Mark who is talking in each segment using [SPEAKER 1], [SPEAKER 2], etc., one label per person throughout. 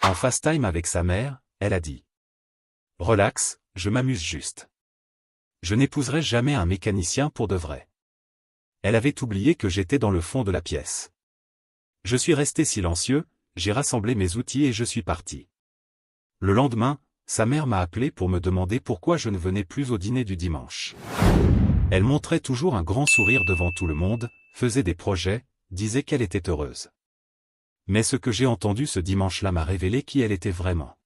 [SPEAKER 1] En FaceTime avec sa mère, elle a dit: « Relax, je m'amuse juste. Je n'épouserai jamais un mécanicien pour de vrai. » Elle avait oublié que j'étais dans le fond de la pièce. Je suis resté silencieux, j'ai rassemblé mes outils et je suis parti. Le lendemain, sa mère m'a appelé pour me demander pourquoi je ne venais plus au dîner du dimanche. Elle montrait toujours un grand sourire devant tout le monde, faisait des projets, disait qu'elle était heureuse. Mais ce que j'ai entendu ce dimanche-là m'a révélé qui elle était vraiment.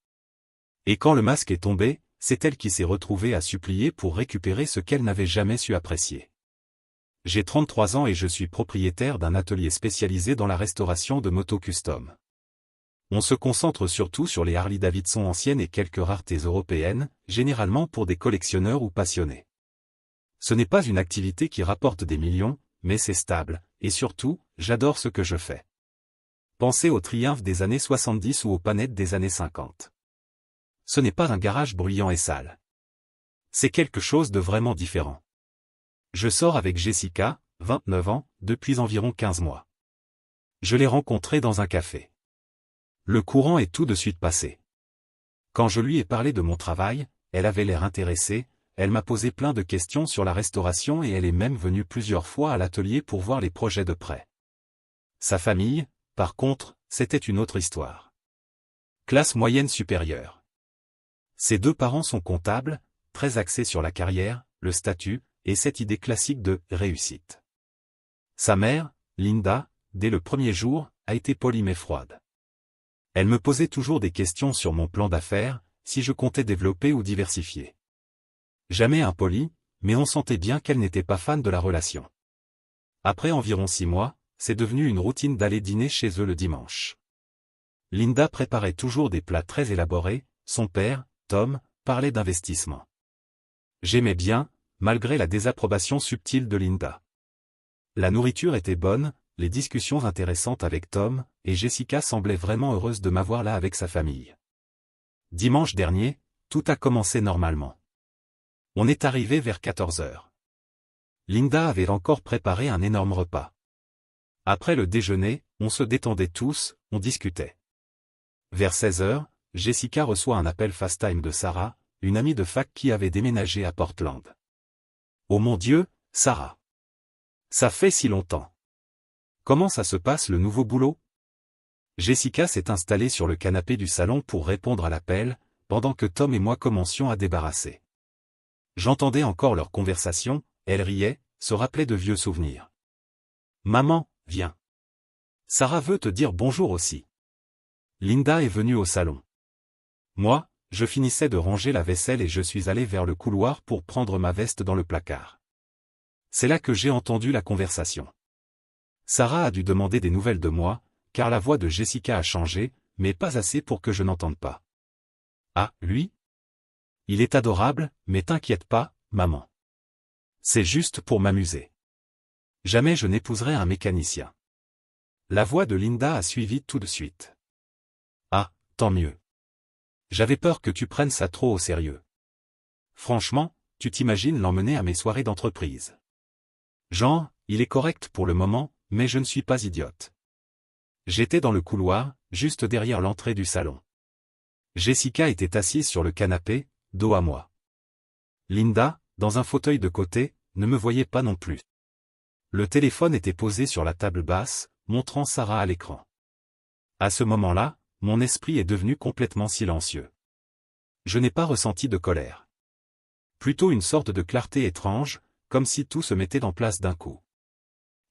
[SPEAKER 1] Et quand le masque est tombé, c'est elle qui s'est retrouvée à supplier pour récupérer ce qu'elle n'avait jamais su apprécier. J'ai 33 ans et je suis propriétaire d'un atelier spécialisé dans la restauration de motos custom. On se concentre surtout sur les Harley-Davidson anciennes et quelques raretés européennes, généralement pour des collectionneurs ou passionnés. Ce n'est pas une activité qui rapporte des millions, mais c'est stable, et surtout, j'adore ce que je fais. Pensez au Triumph des années 70 ou au Panette des années 50. Ce n'est pas un garage bruyant et sale. C'est quelque chose de vraiment différent. Je sors avec Jessica, 29 ans, depuis environ 15 mois. Je l'ai rencontrée dans un café. Le courant est tout de suite passé. Quand je lui ai parlé de mon travail, elle avait l'air intéressée, elle m'a posé plein de questions sur la restauration et elle est même venue plusieurs fois à l'atelier pour voir les projets de près. Sa famille, par contre, c'était une autre histoire. Classe moyenne supérieure. Ses deux parents sont comptables, très axés sur la carrière, le statut, et cette idée classique de « réussite ». Sa mère, Linda, dès le premier jour, a été polie mais froide. Elle me posait toujours des questions sur mon plan d'affaires, si je comptais développer ou diversifier. Jamais impolie, mais on sentait bien qu'elle n'était pas fan de la relation. Après environ 6 mois, c'est devenu une routine d'aller dîner chez eux le dimanche. Linda préparait toujours des plats très élaborés, son père, Tom, parlait d'investissement. J'aimais bien, malgré la désapprobation subtile de Linda. La nourriture était bonne, les discussions intéressantes avec Tom, et Jessica semblait vraiment heureuse de m'avoir là avec sa famille. Dimanche dernier, tout a commencé normalement. On est arrivé vers 14 heures. Linda avait encore préparé un énorme repas. Après le déjeuner, on se détendait tous, on discutait. Vers 16 heures, Jessica reçoit un appel FaceTime de Sarah, une amie de fac qui avait déménagé à Portland. Oh mon Dieu, Sarah! Ça fait si longtemps. Comment ça se passe le nouveau boulot? Jessica s'est installée sur le canapé du salon pour répondre à l'appel, pendant que Tom et moi commencions à débarrasser. J'entendais encore leur conversation, elle riait, se rappelait de vieux souvenirs. Maman, viens. Sarah veut te dire bonjour aussi. Linda est venue au salon. Moi, je finissais de ranger la vaisselle et je suis allé vers le couloir pour prendre ma veste dans le placard. C'est là que j'ai entendu la conversation. Sarah a dû demander des nouvelles de moi, car la voix de Jessica a changé, mais pas assez pour que je n'entende pas. Ah, lui? Il est adorable, mais t'inquiète pas, maman. C'est juste pour m'amuser. Jamais je n'épouserai un mécanicien. La voix de Linda a suivi tout de suite. Ah, tant mieux. J'avais peur que tu prennes ça trop au sérieux. Franchement, tu t'imagines l'emmener à mes soirées d'entreprise. Genre, il est correct pour le moment, mais je ne suis pas idiote. J'étais dans le couloir, juste derrière l'entrée du salon. Jessica était assise sur le canapé, dos à moi. Linda, dans un fauteuil de côté, ne me voyait pas non plus. Le téléphone était posé sur la table basse, montrant Sarah à l'écran. À ce moment-là, mon esprit est devenu complètement silencieux. Je n'ai pas ressenti de colère. Plutôt une sorte de clarté étrange, comme si tout se mettait en place d'un coup.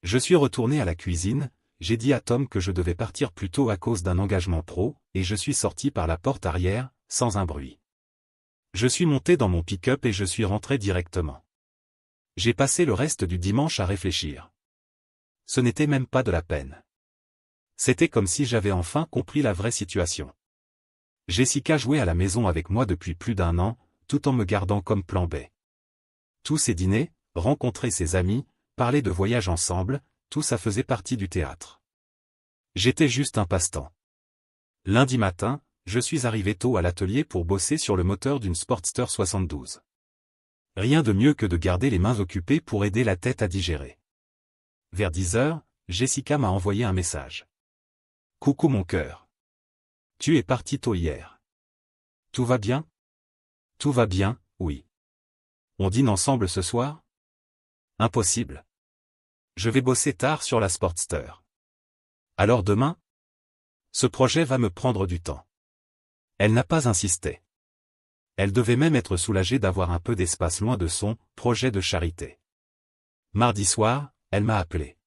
[SPEAKER 1] Je suis retourné à la cuisine, j'ai dit à Tom que je devais partir plus tôt à cause d'un engagement pro, et je suis sorti par la porte arrière, sans un bruit. Je suis monté dans mon pick-up et je suis rentré directement. J'ai passé le reste du dimanche à réfléchir. Ce n'était même pas de la peine. C'était comme si j'avais enfin compris la vraie situation. Jessica jouait à la maison avec moi depuis plus d'1 an, tout en me gardant comme plan B. Tous ces dîners, rencontrer ses amis, parler de voyage ensemble, tout ça faisait partie du théâtre. J'étais juste un passe-temps. Lundi matin, je suis arrivé tôt à l'atelier pour bosser sur le moteur d'une Sportster 72. Rien de mieux que de garder les mains occupées pour aider la tête à digérer. Vers 10 heures, Jessica m'a envoyé un message. Coucou mon cœur. Tu es parti tôt hier. Tout va bien? Tout va bien, oui. On dîne ensemble ce soir? Impossible. Je vais bosser tard sur la Sportster. Alors demain? Ce projet va me prendre du temps. Elle n'a pas insisté. Elle devait même être soulagée d'avoir un peu d'espace loin de son projet de charité. Mardi soir, elle m'a appelé.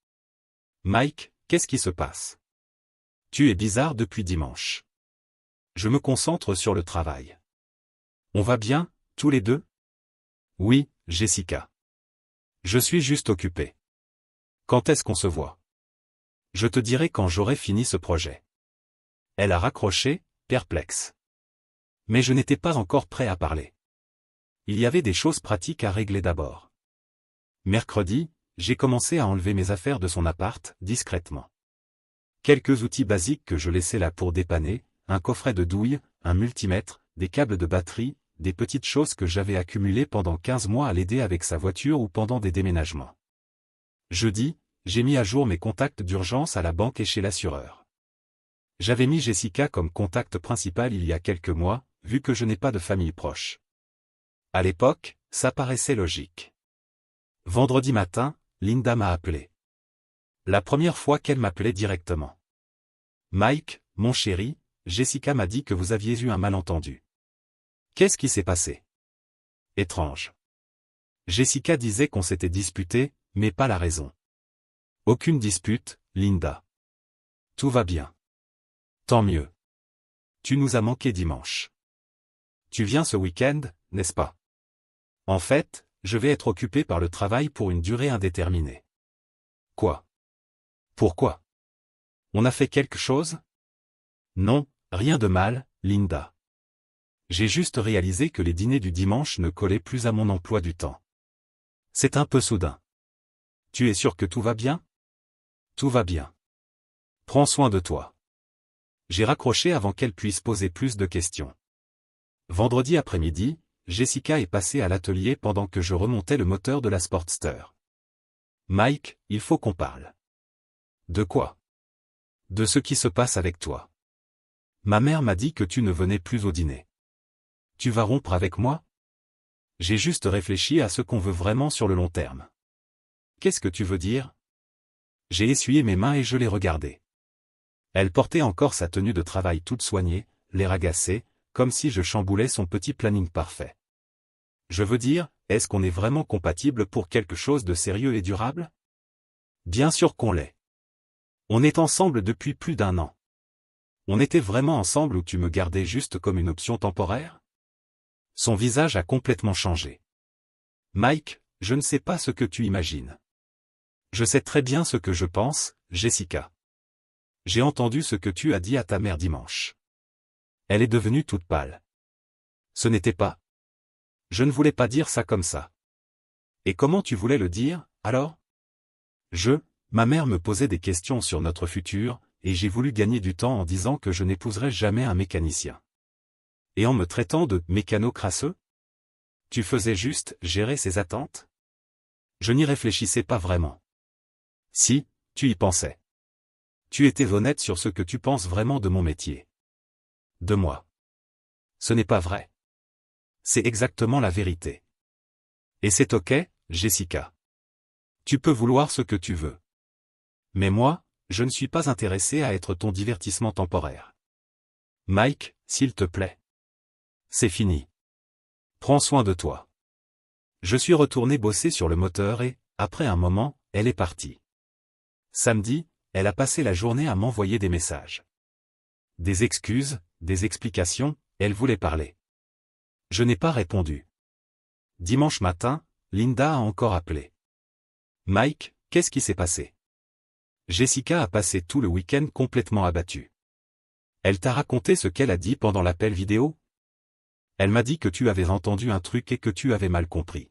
[SPEAKER 1] Mike, qu'est-ce qui se passe? Tu es bizarre depuis dimanche. Je me concentre sur le travail. On va bien, tous les deux? Oui, Jessica. Je suis juste occupé. Quand est-ce qu'on se voit? Je te dirai quand j'aurai fini ce projet. Elle a raccroché, perplexe. Mais je n'étais pas encore prêt à parler. Il y avait des choses pratiques à régler d'abord. Mercredi, j'ai commencé à enlever mes affaires de son appart, discrètement. Quelques outils basiques que je laissais là pour dépanner, un coffret de douille, un multimètre, des câbles de batterie, des petites choses que j'avais accumulées pendant 15 mois à l'aider avec sa voiture ou pendant des déménagements. Jeudi, j'ai mis à jour mes contacts d'urgence à la banque et chez l'assureur. J'avais mis Jessica comme contact principal il y a quelques mois, vu que je n'ai pas de famille proche. À l'époque, ça paraissait logique. Vendredi matin, Linda m'a appelé. La première fois qu'elle m'appelait directement. Mike, mon chéri, Jessica m'a dit que vous aviez eu un malentendu. Qu'est-ce qui s'est passé? Étrange. Jessica disait qu'on s'était disputé, mais pas la raison. Aucune dispute, Linda. Tout va bien. Tant mieux. Tu nous as manqué dimanche. Tu viens ce week-end, n'est-ce pas? En fait, je vais être occupé par le travail pour une durée indéterminée. Quoi? Pourquoi? On a fait quelque chose? Non, rien de mal, Linda. J'ai juste réalisé que les dîners du dimanche ne collaient plus à mon emploi du temps. C'est un peu soudain. Tu es sûr que tout va bien? Tout va bien. Prends soin de toi. J'ai raccroché avant qu'elle puisse poser plus de questions. Vendredi après-midi, Jessica est passée à l'atelier pendant que je remontais le moteur de la Sportster. Mike, il faut qu'on parle. De quoi? De ce qui se passe avec toi. Ma mère m'a dit que tu ne venais plus au dîner. Tu vas rompre avec moi? J'ai juste réfléchi à ce qu'on veut vraiment sur le long terme. Qu'est-ce que tu veux dire? J'ai essuyé mes mains et je l'ai regardée. Elle portait encore sa tenue de travail toute soignée, l'air agacé, comme si je chamboulais son petit planning parfait. Je veux dire, est-ce qu'on est vraiment compatible pour quelque chose de sérieux et durable? Bien sûr qu'on l'est. On est ensemble depuis plus d'1 an. On était vraiment ensemble ou tu me gardais juste comme une option temporaire? Son visage a complètement changé. Mike, je ne sais pas ce que tu imagines. Je sais très bien ce que je pense, Jessica. J'ai entendu ce que tu as dit à ta mère dimanche. Elle est devenue toute pâle. Ce n'était pas. Je ne voulais pas dire ça comme ça. Et comment tu voulais le dire, alors? Ma mère me posait des questions sur notre futur, et j'ai voulu gagner du temps en disant que je n'épouserais jamais un mécanicien. Et en me traitant de mécano crasseux? Tu faisais juste gérer ses attentes? Je n'y réfléchissais pas vraiment. Si, tu y pensais. Tu étais honnête sur ce que tu penses vraiment de mon métier. De moi. Ce n'est pas vrai. C'est exactement la vérité. Et c'est ok, Jessica. Tu peux vouloir ce que tu veux. Mais moi, je ne suis pas intéressé à être ton divertissement temporaire. Mike, s'il te plaît. C'est fini. Prends soin de toi. Je suis retourné bosser sur le moteur et, après un moment, elle est partie. Samedi, elle a passé la journée à m'envoyer des messages. Des excuses, des explications, elle voulait parler. Je n'ai pas répondu. Dimanche matin, Linda a encore appelé. Mike, qu'est-ce qui s'est passé? Jessica a passé tout le week-end complètement abattue. Elle t'a raconté ce qu'elle a dit pendant l'appel vidéo? Elle m'a dit que tu avais entendu un truc et que tu avais mal compris.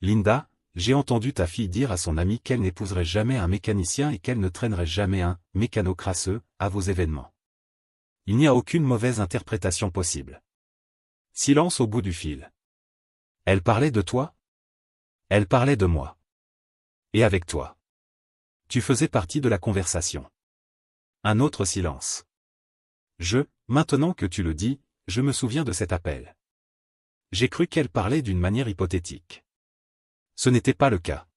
[SPEAKER 1] Linda, j'ai entendu ta fille dire à son amie qu'elle n'épouserait jamais un mécanicien et qu'elle ne traînerait jamais un mécano crasseux à vos événements. Il n'y a aucune mauvaise interprétation possible. Silence au bout du fil. Elle parlait de toi? Elle parlait de moi. Et avec toi. Tu faisais partie de la conversation. Un autre silence. Maintenant que tu le dis, je me souviens de cet appel. J'ai cru qu'elle parlait d'une manière hypothétique. Ce n'était pas le cas.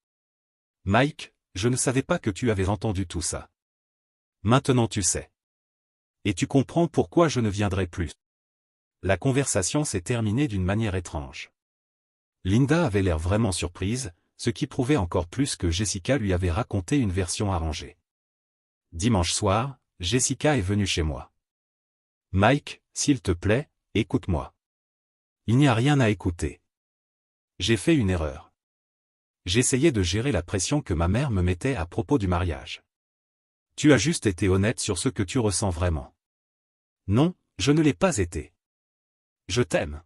[SPEAKER 1] Mike, je ne savais pas que tu avais entendu tout ça. Maintenant tu sais. Et tu comprends pourquoi je ne viendrai plus. La conversation s'est terminée d'une manière étrange. Linda avait l'air vraiment surprise, ce qui prouvait encore plus que Jessica lui avait raconté une version arrangée. Dimanche soir, Jessica est venue chez moi. Mike, s'il te plaît, écoute-moi. Il n'y a rien à écouter. J'ai fait une erreur. J'essayais de gérer la pression que ma mère me mettait à propos du mariage. Tu as juste été honnête sur ce que tu ressens vraiment. Non, je ne l'ai pas été. Je t'aime.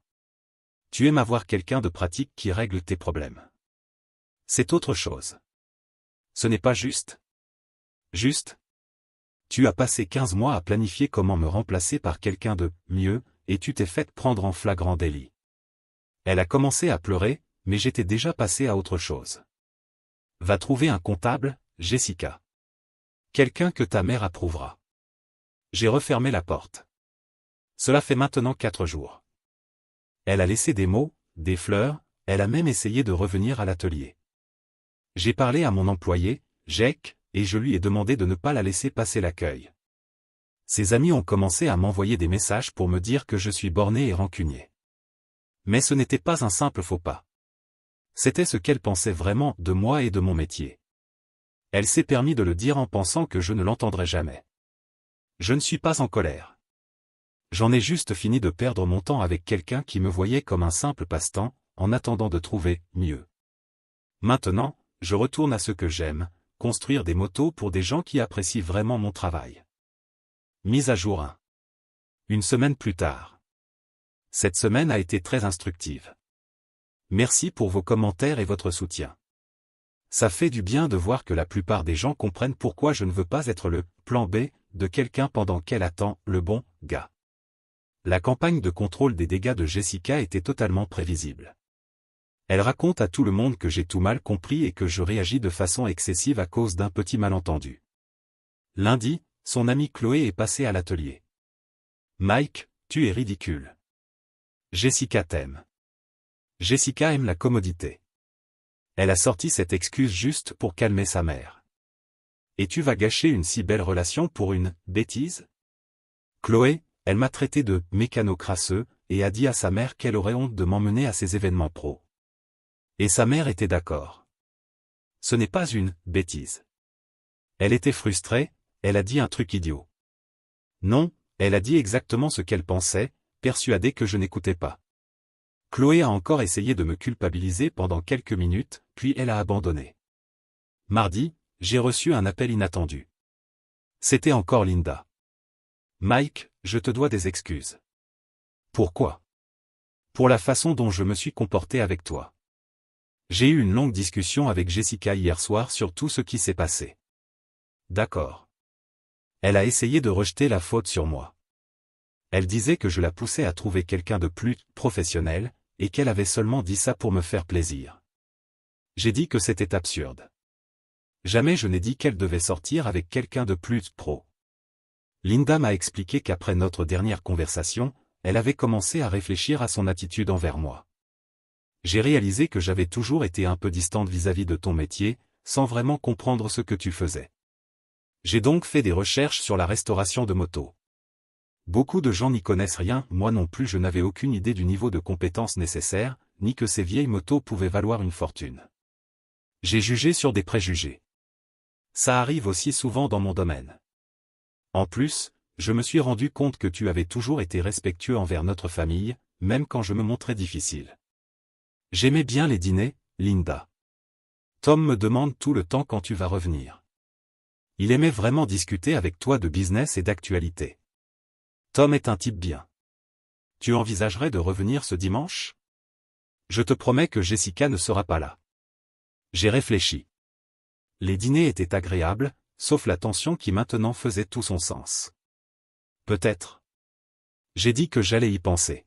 [SPEAKER 1] Tu aimes avoir quelqu'un de pratique qui règle tes problèmes. C'est autre chose. Ce n'est pas juste. Juste? Tu as passé 15 mois à planifier comment me remplacer par quelqu'un de mieux, et tu t'es fait prendre en flagrant délit. Elle a commencé à pleurer, mais j'étais déjà passé à autre chose. Va trouver un comptable, Jessica. Quelqu'un que ta mère approuvera. J'ai refermé la porte. Cela fait maintenant 4 jours. Elle a laissé des mots, des fleurs, elle a même essayé de revenir à l'atelier. J'ai parlé à mon employé, Jake, et je lui ai demandé de ne pas la laisser passer l'accueil. Ses amis ont commencé à m'envoyer des messages pour me dire que je suis borné et rancunier. Mais ce n'était pas un simple faux pas. C'était ce qu'elle pensait vraiment de moi et de mon métier. Elle s'est permis de le dire en pensant que je ne l'entendrais jamais. Je ne suis pas en colère. J'en ai juste fini de perdre mon temps avec quelqu'un qui me voyait comme un simple passe-temps, en attendant de trouver mieux. Maintenant, je retourne à ce que j'aime, construire des motos pour des gens qui apprécient vraiment mon travail. Mise à jour 1. Une semaine plus tard. Cette semaine a été très instructive. Merci pour vos commentaires et votre soutien. Ça fait du bien de voir que la plupart des gens comprennent pourquoi je ne veux pas être le « plan B » de quelqu'un pendant qu'elle attend le bon gars. La campagne de contrôle des dégâts de Jessica était totalement prévisible. Elle raconte à tout le monde que j'ai tout mal compris et que je réagis de façon excessive à cause d'un petit malentendu. Lundi, son amie Chloé est passée à l'atelier. Mike, tu es ridicule. Jessica t'aime. Jessica aime la commodité. Elle a sorti cette excuse juste pour calmer sa mère. Et tu vas gâcher une si belle relation pour une bêtise? Chloé, elle m'a traité de mécano crasseux et a dit à sa mère qu'elle aurait honte de m'emmener à ses événements pro. Et sa mère était d'accord. Ce n'est pas une bêtise. Elle était frustrée, elle a dit un truc idiot. Non, elle a dit exactement ce qu'elle pensait, persuadée que je n'écoutais pas. Chloé a encore essayé de me culpabiliser pendant quelques minutes, puis elle a abandonné. Mardi, j'ai reçu un appel inattendu. C'était encore Linda. Mike, je te dois des excuses. Pourquoi? Pour la façon dont je me suis comporté avec toi. J'ai eu une longue discussion avec Jessica hier soir sur tout ce qui s'est passé. D'accord. Elle a essayé de rejeter la faute sur moi. Elle disait que je la poussais à trouver quelqu'un de plus professionnel, et qu'elle avait seulement dit ça pour me faire plaisir. J'ai dit que c'était absurde. Jamais je n'ai dit qu'elle devait sortir avec quelqu'un de plus pro. Linda m'a expliqué qu'après notre dernière conversation, elle avait commencé à réfléchir à son attitude envers moi. J'ai réalisé que j'avais toujours été un peu distante vis-à-vis de ton métier, sans vraiment comprendre ce que tu faisais. J'ai donc fait des recherches sur la restauration de motos. Beaucoup de gens n'y connaissent rien, moi non plus je n'avais aucune idée du niveau de compétence nécessaire, ni que ces vieilles motos pouvaient valoir une fortune. J'ai jugé sur des préjugés. Ça arrive aussi souvent dans mon domaine. En plus, je me suis rendu compte que tu avais toujours été respectueux envers notre famille, même quand je me montrais difficile. J'aimais bien les dîners, Linda. Tom me demande tout le temps quand tu vas revenir. Il aimait vraiment discuter avec toi de business et d'actualité. Tom est un type bien. Tu envisagerais de revenir ce dimanche? Je te promets que Jessica ne sera pas là. J'ai réfléchi. Les dîners étaient agréables, sauf la tension qui maintenant faisait tout son sens. Peut-être. J'ai dit que j'allais y penser.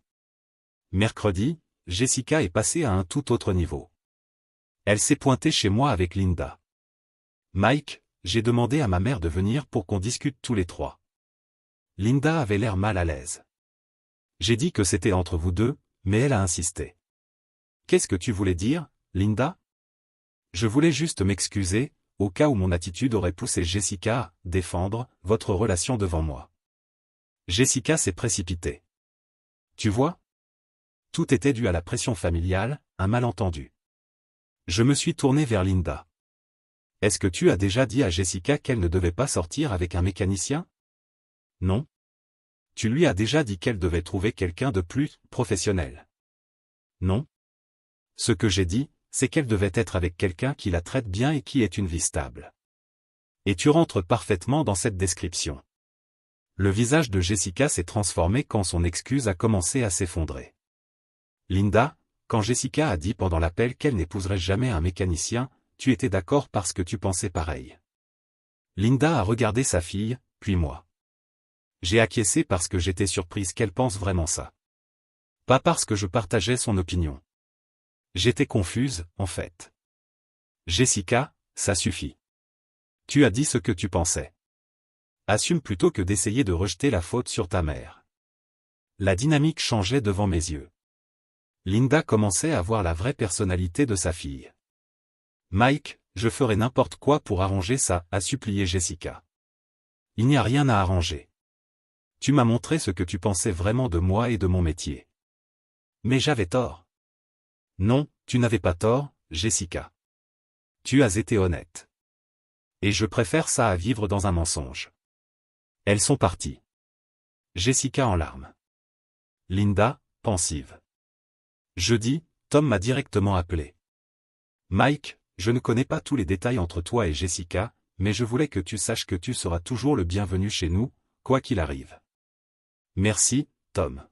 [SPEAKER 1] Mercredi, Jessica est passée à un tout autre niveau. Elle s'est pointée chez moi avec Linda. Mike, j'ai demandé à ma mère de venir pour qu'on discute tous les trois. Linda avait l'air mal à l'aise. J'ai dit que c'était entre vous deux, mais elle a insisté. Qu'est-ce que tu voulais dire, Linda? Je voulais juste m'excuser, au cas où mon attitude aurait poussé Jessica à défendre votre relation devant moi. Jessica s'est précipitée. Tu vois? Tout était dû à la pression familiale, un malentendu. Je me suis tourné vers Linda. Est-ce que tu as déjà dit à Jessica qu'elle ne devait pas sortir avec un mécanicien? Non. Tu lui as déjà dit qu'elle devait trouver quelqu'un de plus professionnel? Non. Ce que j'ai dit, c'est qu'elle devait être avec quelqu'un qui la traite bien et qui ait une vie stable. Et tu rentres parfaitement dans cette description. Le visage de Jessica s'est transformé quand son excuse a commencé à s'effondrer. Linda, quand Jessica a dit pendant l'appel qu'elle n'épouserait jamais un mécanicien, tu étais d'accord parce que tu pensais pareil. Linda a regardé sa fille, puis moi. J'ai acquiescé parce que j'étais surprise qu'elle pense vraiment ça. Pas parce que je partageais son opinion. J'étais confuse, en fait. Jessica, ça suffit. Tu as dit ce que tu pensais. Assume plutôt que d'essayer de rejeter la faute sur ta mère. La dynamique changeait devant mes yeux. Linda commençait à voir la vraie personnalité de sa fille. Mike, je ferai n'importe quoi pour arranger ça, a supplié Jessica. Il n'y a rien à arranger. Tu m'as montré ce que tu pensais vraiment de moi et de mon métier. Mais j'avais tort. Non, tu n'avais pas tort, Jessica. Tu as été honnête. Et je préfère ça à vivre dans un mensonge. Elles sont parties. Jessica en larmes. Linda, pensive. Jeudi, Tom m'a directement appelé. Mike, je ne connais pas tous les détails entre toi et Jessica, mais je voulais que tu saches que tu seras toujours le bienvenu chez nous, quoi qu'il arrive. Merci, Tom.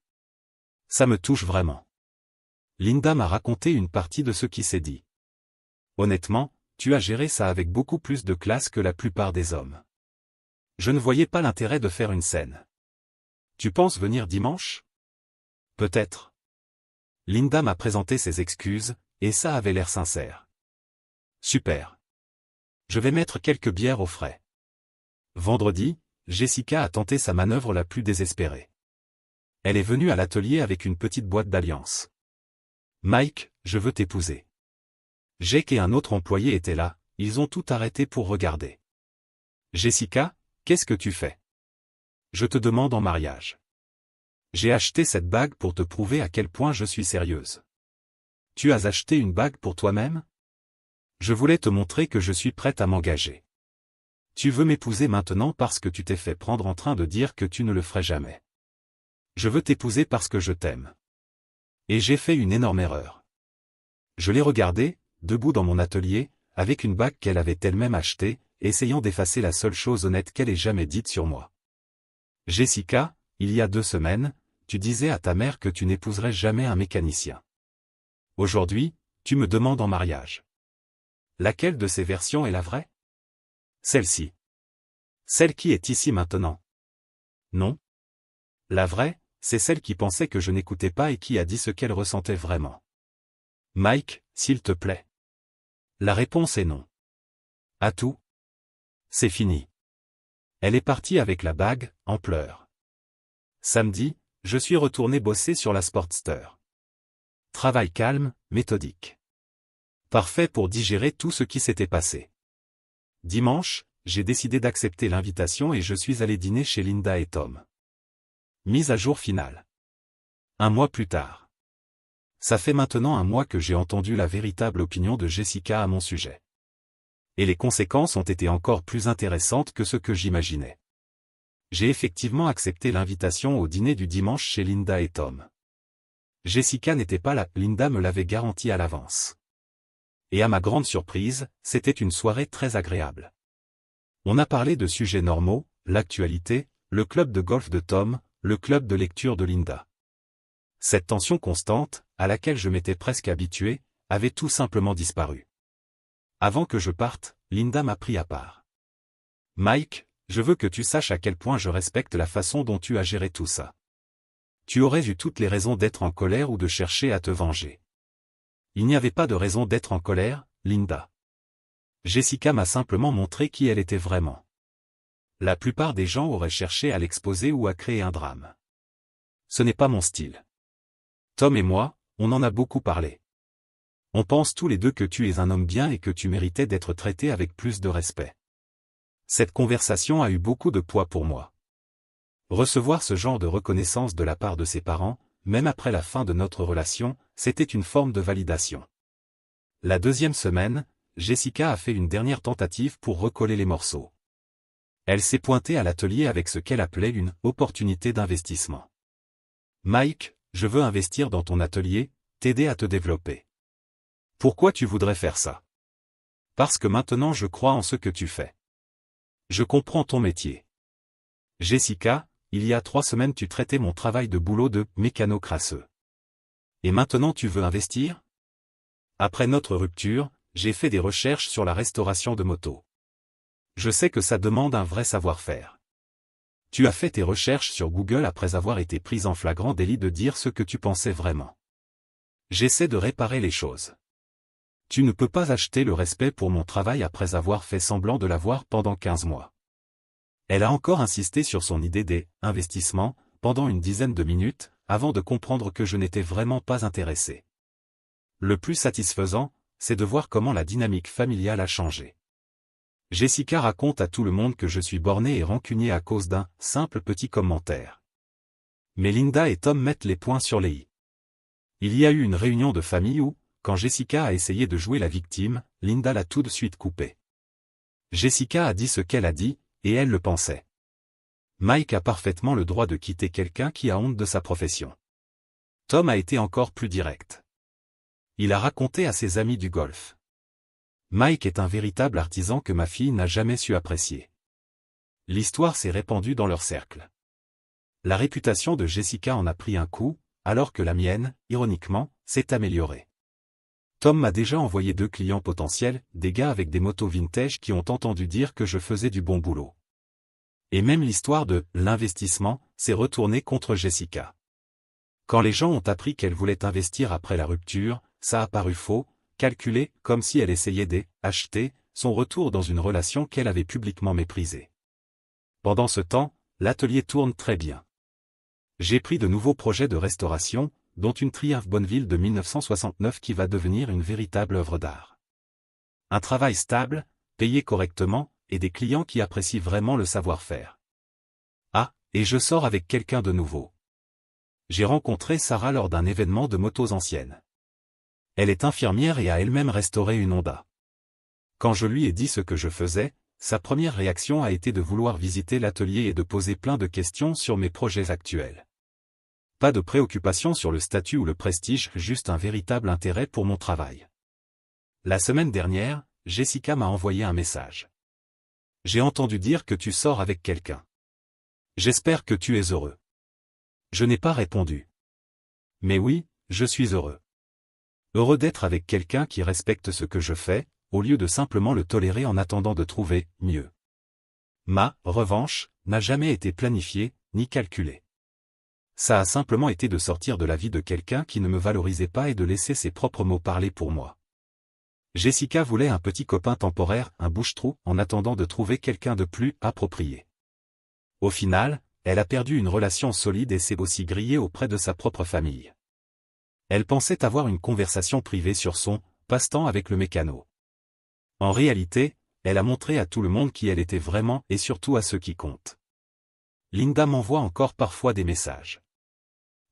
[SPEAKER 1] Ça me touche vraiment. Linda m'a raconté une partie de ce qui s'est dit. Honnêtement, tu as géré ça avec beaucoup plus de classe que la plupart des hommes. Je ne voyais pas l'intérêt de faire une scène. Tu penses venir dimanche? Peut-être. Linda m'a présenté ses excuses, et ça avait l'air sincère. Super. Je vais mettre quelques bières au frais. Vendredi, Jessica a tenté sa manœuvre la plus désespérée. Elle est venue à l'atelier avec une petite boîte d'alliance. Mike, je veux t'épouser. Jake et un autre employé étaient là, ils ont tout arrêté pour regarder. Jessica, qu'est-ce que tu fais? Je te demande en mariage. J'ai acheté cette bague pour te prouver à quel point je suis sérieuse. Tu as acheté une bague pour toi-même? Je voulais te montrer que je suis prête à m'engager. Tu veux m'épouser maintenant parce que tu t'es fait prendre en train de dire que tu ne le ferais jamais. Je veux t'épouser parce que je t'aime. Et j'ai fait une énorme erreur. Je l'ai regardée, debout dans mon atelier, avec une bague qu'elle avait elle-même achetée, essayant d'effacer la seule chose honnête qu'elle ait jamais dite sur moi. Jessica, il y a 2 semaines, tu disais à ta mère que tu n'épouserais jamais un mécanicien. Aujourd'hui, tu me demandes en mariage. Laquelle de ces versions est la vraie? Celle-ci. Celle qui est ici maintenant. Non. La vraie, c'est celle qui pensait que je n'écoutais pas et qui a dit ce qu'elle ressentait vraiment. Mike, s'il te plaît. La réponse est non. À tout. C'est fini. Elle est partie avec la bague, en pleurs. Samedi, je suis retourné bosser sur la Sportster. Travail calme, méthodique. Parfait pour digérer tout ce qui s'était passé. Dimanche, j'ai décidé d'accepter l'invitation et je suis allé dîner chez Linda et Tom. Mise à jour finale. 1 mois plus tard. Ça fait maintenant 1 mois que j'ai entendu la véritable opinion de Jessica à mon sujet. Et les conséquences ont été encore plus intéressantes que ce que j'imaginais. J'ai effectivement accepté l'invitation au dîner du dimanche chez Linda et Tom. Jessica n'était pas là, Linda me l'avait garanti à l'avance. Et à ma grande surprise, c'était une soirée très agréable. On a parlé de sujets normaux, l'actualité, le club de golf de Tom, le club de lecture de Linda. Cette tension constante, à laquelle je m'étais presque habitué, avait tout simplement disparu. Avant que je parte, Linda m'a pris à part. Mike, je veux que tu saches à quel point je respecte la façon dont tu as géré tout ça. Tu aurais eu toutes les raisons d'être en colère ou de chercher à te venger. Il n'y avait pas de raison d'être en colère, Linda. Jessica m'a simplement montré qui elle était vraiment. La plupart des gens auraient cherché à l'exposer ou à créer un drame. Ce n'est pas mon style. Tom et moi, on en a beaucoup parlé. On pense tous les deux que tu es un homme bien et que tu méritais d'être traité avec plus de respect. Cette conversation a eu beaucoup de poids pour moi. Recevoir ce genre de reconnaissance de la part de ses parents, même après la fin de notre relation, c'était une forme de validation. La deuxième semaine, Jessica a fait une dernière tentative pour recoller les morceaux. Elle s'est pointée à l'atelier avec ce qu'elle appelait une « opportunité d'investissement ». Mike, je veux investir dans ton atelier, t'aider à te développer. Pourquoi tu voudrais faire ça? Parce que maintenant je crois en ce que tu fais. Je comprends ton métier. Jessica, il y a 3 semaines tu traitais mon travail de boulot de mécano crasseux. Et maintenant tu veux investir? Après notre rupture, j'ai fait des recherches sur la restauration de motos. Je sais que ça demande un vrai savoir-faire. Tu as fait tes recherches sur Google après avoir été prise en flagrant délit de dire ce que tu pensais vraiment. J'essaie de réparer les choses. Tu ne peux pas acheter le respect pour mon travail après avoir fait semblant de l'avoir pendant 15 mois. Elle a encore insisté sur son idée des « investissements » pendant une dizaine de minutes, avant de comprendre que je n'étais vraiment pas intéressé. Le plus satisfaisant, c'est de voir comment la dynamique familiale a changé. Jessica raconte à tout le monde que je suis borné et rancunier à cause d'un simple petit commentaire. Mais Linda et Tom mettent les points sur les i. Il y a eu une réunion de famille où, quand Jessica a essayé de jouer la victime, Linda l'a tout de suite coupée. Jessica a dit ce qu'elle a dit, et elle le pensait. Mike a parfaitement le droit de quitter quelqu'un qui a honte de sa profession. Tom a été encore plus direct. Il a raconté à ses amis du golf. Mike est un véritable artisan que ma fille n'a jamais su apprécier. L'histoire s'est répandue dans leur cercle. La réputation de Jessica en a pris un coup, alors que la mienne, ironiquement, s'est améliorée. Tom m'a déjà envoyé 2 clients potentiels, des gars avec des motos vintage qui ont entendu dire que je faisais du bon boulot. Et même l'histoire de « l'investissement » s'est retournée contre Jessica. Quand les gens ont appris qu'elle voulait investir après la rupture, ça a paru faux, calculé, comme si elle essayait d'acheter son retour dans une relation qu'elle avait publiquement méprisée. Pendant ce temps, l'atelier tourne très bien. J'ai pris de nouveaux projets de restauration, dont une Triumph Bonneville de 1969 qui va devenir une véritable œuvre d'art. Un travail stable, payé correctement, et des clients qui apprécient vraiment le savoir-faire. Ah, et je sors avec quelqu'un de nouveau. J'ai rencontré Sarah lors d'un événement de motos anciennes. Elle est infirmière et a elle-même restauré une Honda. Quand je lui ai dit ce que je faisais, sa première réaction a été de vouloir visiter l'atelier et de poser plein de questions sur mes projets actuels. Pas de préoccupation sur le statut ou le prestige, juste un véritable intérêt pour mon travail. La semaine dernière, Jessica m'a envoyé un message. J'ai entendu dire que tu sors avec quelqu'un. J'espère que tu es heureux. Je n'ai pas répondu. Mais oui, je suis heureux. Heureux d'être avec quelqu'un qui respecte ce que je fais, au lieu de simplement le tolérer en attendant de trouver mieux. Ma revanche n'a jamais été planifiée, ni calculée. Ça a simplement été de sortir de la vie de quelqu'un qui ne me valorisait pas et de laisser ses propres mots parler pour moi. Jessica voulait un petit copain temporaire, un bouche-trou, en attendant de trouver quelqu'un de plus approprié. Au final, elle a perdu une relation solide et s'est aussi grillée auprès de sa propre famille. Elle pensait avoir une conversation privée sur son passe-temps avec le mécano. En réalité, elle a montré à tout le monde qui elle était vraiment et surtout à ceux qui comptent. Linda m'envoie encore parfois des messages.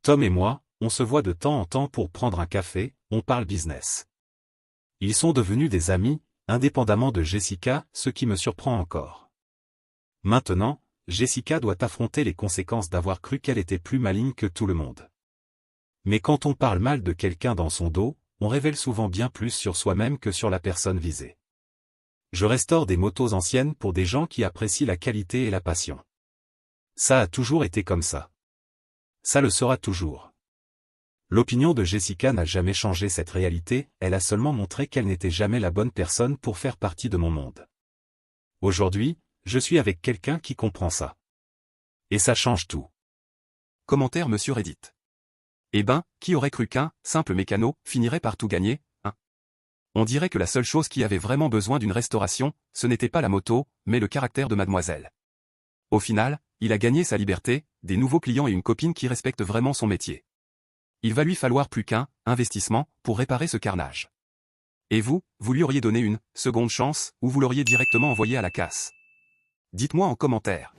[SPEAKER 1] Tom et moi, on se voit de temps en temps pour prendre un café, on parle business. Ils sont devenus des amis, indépendamment de Jessica, ce qui me surprend encore. Maintenant, Jessica doit affronter les conséquences d'avoir cru qu'elle était plus maligne que tout le monde. Mais quand on parle mal de quelqu'un dans son dos, on révèle souvent bien plus sur soi-même que sur la personne visée. Je restaure des motos anciennes pour des gens qui apprécient la qualité et la passion. Ça a toujours été comme ça. Ça le sera toujours. L'opinion de Jessica n'a jamais changé cette réalité, elle a seulement montré qu'elle n'était jamais la bonne personne pour faire partie de mon monde. Aujourd'hui, je suis avec quelqu'un qui comprend ça. Et ça change tout.
[SPEAKER 2] Commentaire Monsieur Reddit. Eh ben, qui aurait cru qu'un simple mécano finirait par tout gagner, hein? On dirait que la seule chose qui avait vraiment besoin d'une restauration, ce n'était pas la moto, mais le caractère de mademoiselle. Au final, il a gagné sa liberté, des nouveaux clients et une copine qui respecte vraiment son métier. Il va lui falloir plus qu'un investissement pour réparer ce carnage. Et vous lui auriez donné une seconde chance ou vous l'auriez directement envoyé à la casse? Dites-moi en commentaire.